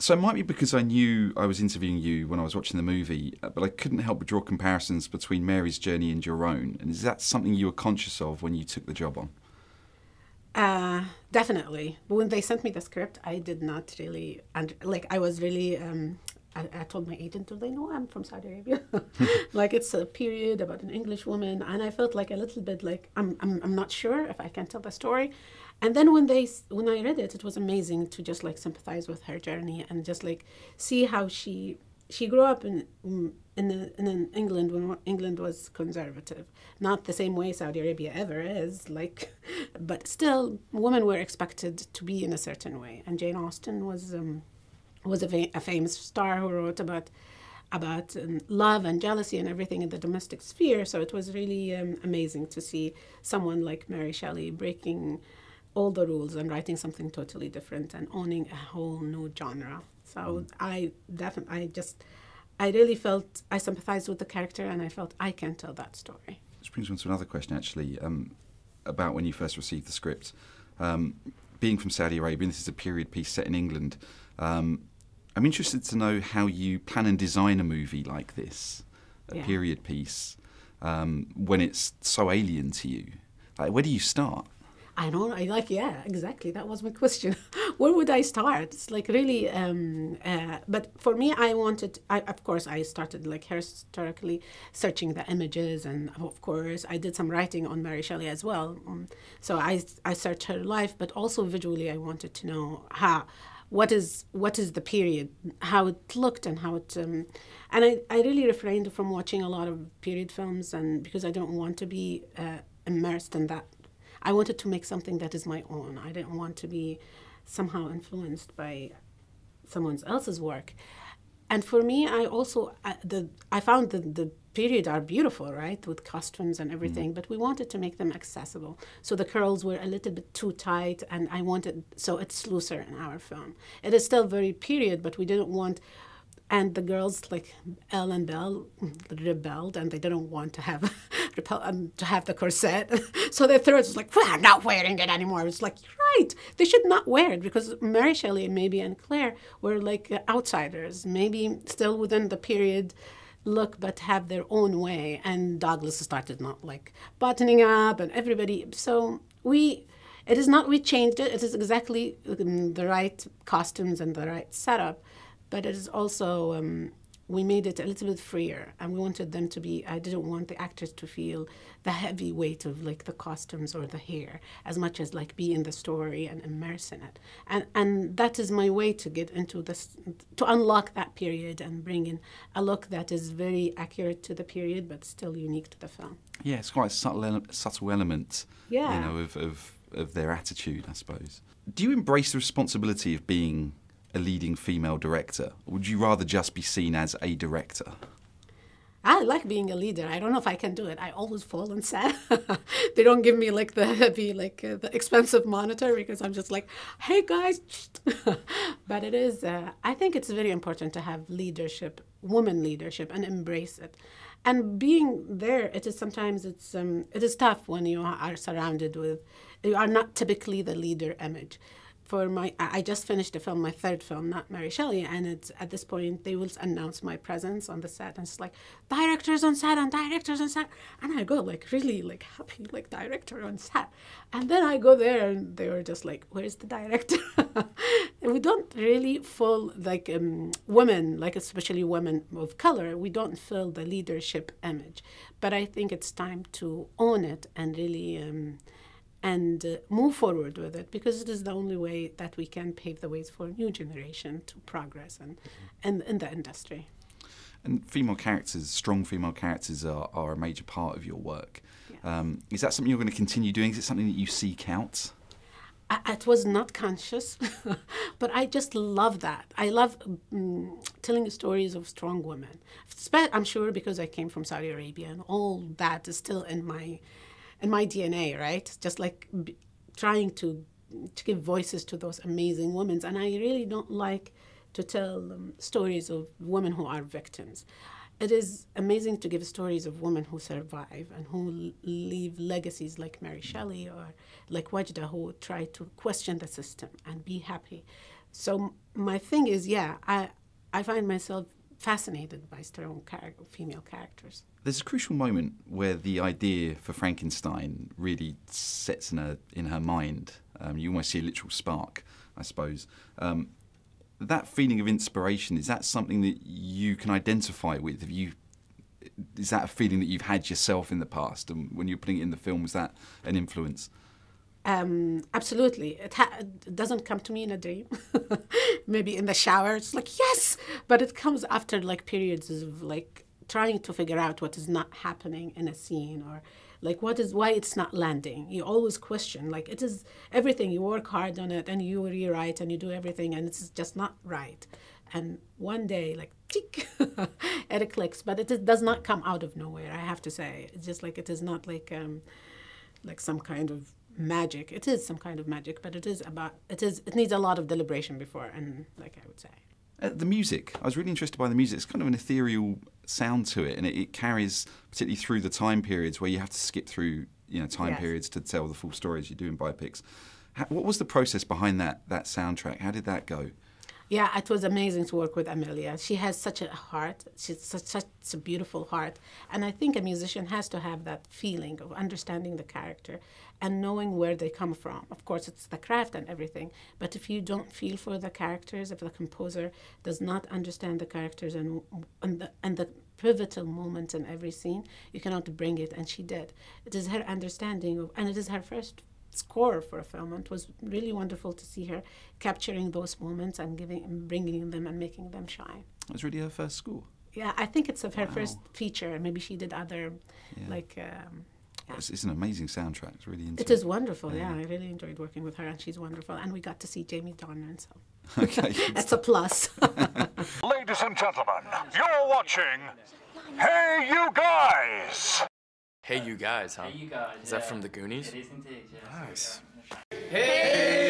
So it might be because I knew I was interviewing you when I was watching the movie, but I couldn't help but draw comparisons between Mary's journey and your own. And is that something you were conscious of when you took the job on? Definitely. When they sent me the script, I did not really, I was really, I told my agent, do they know I'm from Saudi Arabia? Like, it's a period about an English woman, and I felt like a little bit like, I'm not sure if I can tell the story. And then when I read it, it was amazing to just like sympathize with her journey and just like see how she grew up in England when England was conservative, not the same way Saudi Arabia ever is, like, but still women were expected to be in a certain way. And Jane Austen was a famous star who wrote about love and jealousy and everything in the domestic sphere. So it was really amazing to see someone like Mary Shelley breaking all the rules and writing something totally different and owning a whole new genre. So I really felt I sympathized with the character, and I felt I can tell that story. Which brings me on to another question, actually, about when you first received the script. Being from Saudi Arabia, and this is a period piece set in England, I'm interested to know how you plan and design a movie like this, a period piece, when it's so alien to you. Like, where do you start? I know, exactly. That was my question. Where would I start? It's like really, but for me, of course, I started like historically searching the images, and of course, I did some writing on Mary Shelley as well. So I searched her life, but also visually, I wanted to know what is the period, how it looked, and how it, and I really refrained from watching a lot of period films, and because I don't want to be immersed in that. I wanted to make something that is my own. I didn't want to be somehow influenced by someone else's work. And for me, I found the period are beautiful, right, with costumes and everything, but we wanted to make them accessible. So the curls were a little bit too tight, and so it's looser in our film. It is still very period, but we didn't want. And the girls like Elle and Belle rebelled, and they didn't want to have the corset. So their throats was like, I'm not wearing it anymore. It's like, right, they should not wear it, because Mary Shelley maybe and Claire were like outsiders, maybe still within the period look, but have their own way. And Douglas started not like buttoning up, and everybody. So we changed it. It is exactly the right costumes and the right setup. But it is also, we made it a little bit freer, and we wanted them to be, I didn't want the actors to feel the heavy weight of like the costumes or the hair, as much as like be in the story and immerse in it. And that is my way to get into this, to unlock that period and bring in a look that is very accurate to the period, but still unique to the film. Yeah, it's quite a subtle element, of their attitude, I suppose. Do you embrace the responsibility of being a leading female director, or would you rather just be seen as a director? I like being a leader. I don't know if I can do it. I always fall on set. They don't give me like the heavy, like the expensive monitor, because I'm just like, hey guys. But it is, I think it's very important to have leadership, woman leadership, and embrace it. And being there, it is sometimes, it is tough when you are surrounded with, you are not typically the leader image. I just finished a film, my third film, not Mary Shelley, and it's at this point they will announce my presence on the set, and it's like directors on set, and I go like really like happy, like director on set, and then I go there and they were just like, where's the director? And we don't really feel like women, like especially women of color, we don't feel the leadership image, but I think it's time to own it and really. Move forward with it, because it is the only way that we can pave the ways for a new generation to progress and in the industry. And strong female characters are a major part of your work. Yeah. Is that something you're going to continue doing? Is it something that you seek out? It was not conscious, but I just love that. I love telling stories of strong women. I'm sure because I came from Saudi Arabia, and all that is still in my DNA, right? Just like trying to give voices to those amazing women. And I really don't like to tell stories of women who are victims. it is amazing to give stories of women who survive and who leave legacies like Mary Shelley or like Wajda, who try to question the system and be happy. So my thing is, I find myself fascinated by strong female characters. There's a crucial moment where the idea for Frankenstein really sets in her mind. You almost see a literal spark, I suppose. That feeling of inspiration, is that something that you can identify with? Is that a feeling that you've had yourself in the past? And when you're putting it in the film, was that an influence? Absolutely. It doesn't come to me in a dream. Maybe in the shower, it's like, yes! But it comes after like periods of like trying to figure out what is not happening in a scene, or like why it's not landing. You always question, like it is everything. You work hard on it and you rewrite and you do everything and it's just not right. And one day, like, tick, it clicks. But it does not come out of nowhere, I have to say. It's just like, it is not like some kind of magic. It is some kind of magic, but it needs a lot of deliberation before, and like I would say. The music, I was really interested by the music. It's kind of an ethereal sound to it, and it carries, particularly through the time periods where you have to skip through time periods to tell the full stories you do in biopics. What was the process behind that soundtrack? How did that go? Yeah, it was amazing to work with Amelia. She has such a heart. She's such a beautiful heart. And I think a musician has to have that feeling of understanding the character and knowing where they come from. Of course, it's the craft and everything. But if you don't feel for the characters, if the composer does not understand the characters and the pivotal moments in every scene, you cannot bring it. And she did. It is her understanding of, and it is her first score for a film, and it was really wonderful to see her capturing those moments and bringing them and making them shine. It was really her first score. Yeah, I think it's her first feature. Maybe she did other, It's an amazing soundtrack. It's really interesting. It is wonderful. Yeah, I really enjoyed working with her, and she's wonderful. And we got to see Jamie Dornan, so okay, that's a plus. Ladies and gentlemen, you're watching Hey You Guys. Hey You Guys, huh? Hey, you guys. Is that from the Goonies? It is indeed, yes. Nice. Hey!